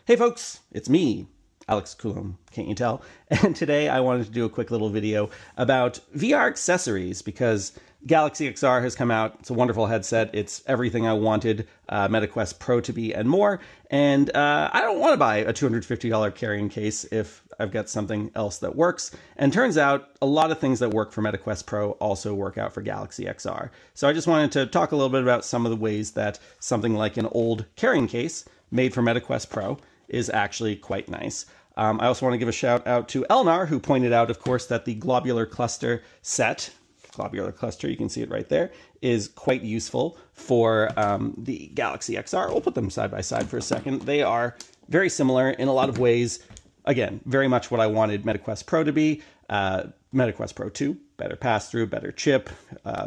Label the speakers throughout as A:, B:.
A: Hey folks, it's me, Alex Coulombe, can't you tell? And today I wanted to do a quick little video about VR accessories because Galaxy XR has come out. It's a wonderful headset. It's everything I wanted MetaQuest Pro to be and more. And I don't want to buy a $250 carrying case if I've got something else that works. And turns out a lot of things that work for MetaQuest Pro also work out for Galaxy XR. So I just wanted to talk a little bit about some of the ways that something like an old carrying case made for MetaQuest Pro is actually quite nice. I also want to give a shout out to Elnar, who pointed out, of course, that the globular cluster set, you can see it right there, is quite useful for the Galaxy XR. We'll put them side by side for a second. They are very similar in a lot of ways. Again, very much what I wanted MetaQuest Pro to be. MetaQuest Pro 2, better pass-through, better chip,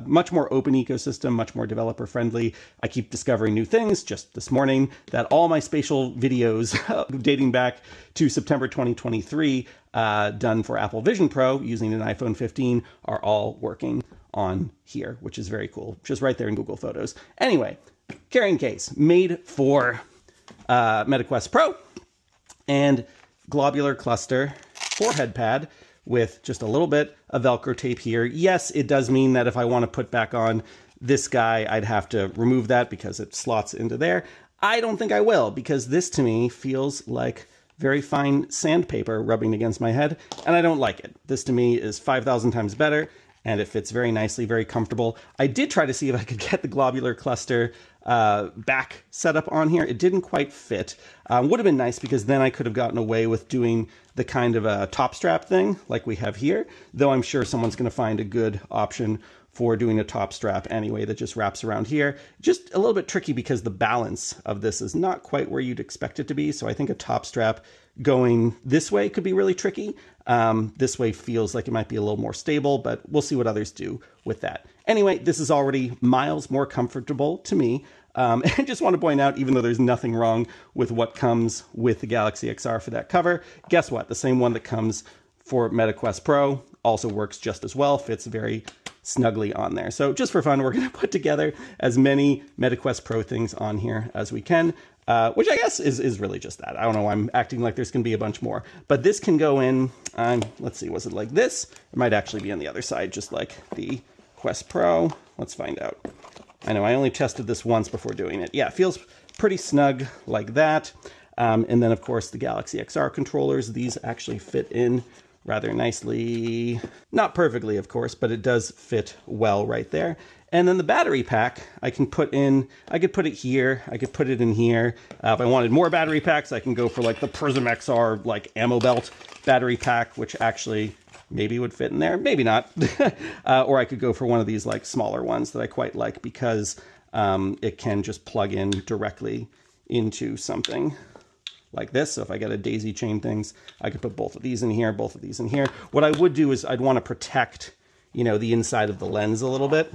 A: much more open ecosystem, much more developer-friendly. I keep discovering new things. Just this morning, that all my spatial videos dating back to September 2023, done for Apple Vision Pro using an iPhone 15, are all working on here, which is very cool. Just right there in Google Photos. Anyway, carrying case made for MetaQuest Pro and globular cluster forehead pad with just a little bit of Velcro tape here. Yes, it does mean that if I want to put back on this guy, I'd have to remove that because it slots into there. I don't think I will, because this to me feels like very fine sandpaper rubbing against my head, and I don't like it. This to me is 5,000 times better, and it fits very nicely, very comfortable. I did try to see if I could get the globular cluster back setup on here. It didn't quite fit. Would have been nice because then I could have gotten away with doing the kind of a top strap thing like we have here, though I'm sure someone's going to find a good option for doing a top strap anyway that just wraps around here. Just a little bit tricky because the balance of this is not quite where you'd expect it to be. So I think a top strap going this way could be really tricky. This way feels like it might be a little more stable, but we'll see what others do with that. Anyway, this is already miles more comfortable to me. And I just want to point out, even though there's nothing wrong with what comes with the Galaxy XR for that cover, guess what? The same one that comes for MetaQuest Pro also works just as well, fits very snugly on there. So just for fun, we're going to put together as many MetaQuest Pro things on here as we can, which I guess is really just that. I don't know, I'm acting like there's going to be a bunch more. But this can go in, let's see, was it like this? It might actually be on the other side, just like the Quest Pro. Let's find out. I know I only tested this once before doing it. Yeah, it feels pretty snug like that. And then, of course, the Galaxy XR controllers. These actually fit in rather nicely. Not perfectly, of course, but it does fit well right there. And then the battery pack, I can put in, I could put it here, I could put it in here. If I wanted more battery packs, I can go for like the Prism XR, like ammo belt battery pack, which actually maybe would fit in there, maybe not. Or I could go for one of these like smaller ones that I quite like because it can just plug in directly into something like this. So if I get a daisy chain things, I could put both of these in here, both of these in here. What I would do is I'd want to protect, you know, the inside of the lens a little bit.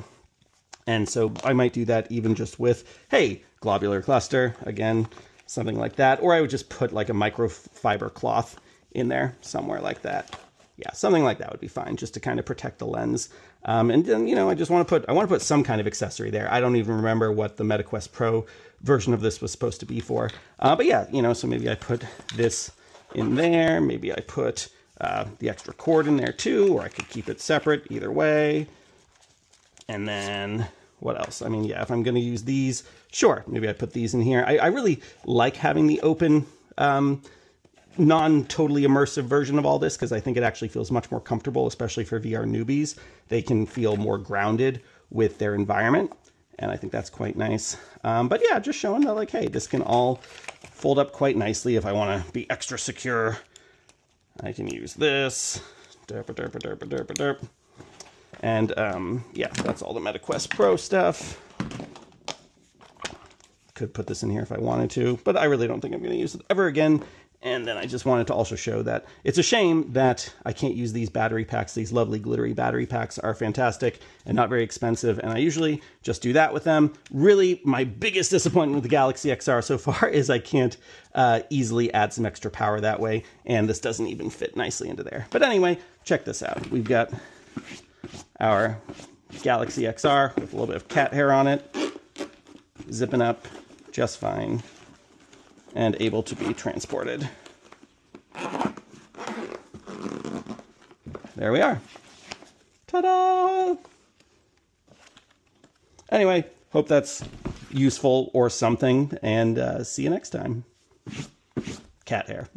A: And so I might do that even just with, hey, globular cluster, again, something like that. Or I would just put like a microfiber cloth in there somewhere like that. Yeah, something like that would be fine, just to kind of protect the lens. And then, you know, I want to put some kind of accessory there. I don't even remember what the MetaQuest Pro version of this was supposed to be for. But yeah, you know, so maybe I put this in there. Maybe I put the extra cord in there too, or I could keep it separate either way. And then what else? I mean, yeah, if I'm going to use these, sure, maybe I put these in here. I really like having the open non-totally immersive version of all this because I think it actually feels much more comfortable, especially for VR newbies. They can feel more grounded with their environment, and I think that's quite nice. But yeah, just showing that, like, hey, this can all fold up quite nicely. If I want to be extra secure, I can use this. Derp, derp, derp, derp, derp. And yeah, that's all the MetaQuest Pro stuff. Could put this in here if I wanted to, but I really don't think I'm going to use it ever again. And then I just wanted to also show that it's a shame that I can't use these battery packs. These lovely glittery battery packs are fantastic and not very expensive. And I usually just do that with them. Really, my biggest disappointment with the Galaxy XR so far is I can't easily add some extra power that way. And this doesn't even fit nicely into there. But anyway, check this out. We've got our Galaxy XR with a little bit of cat hair on it, zipping up just fine. and able to be transported. There we are. Ta-da! Anyway, hope that's useful or something, and see you next time. Cat hair.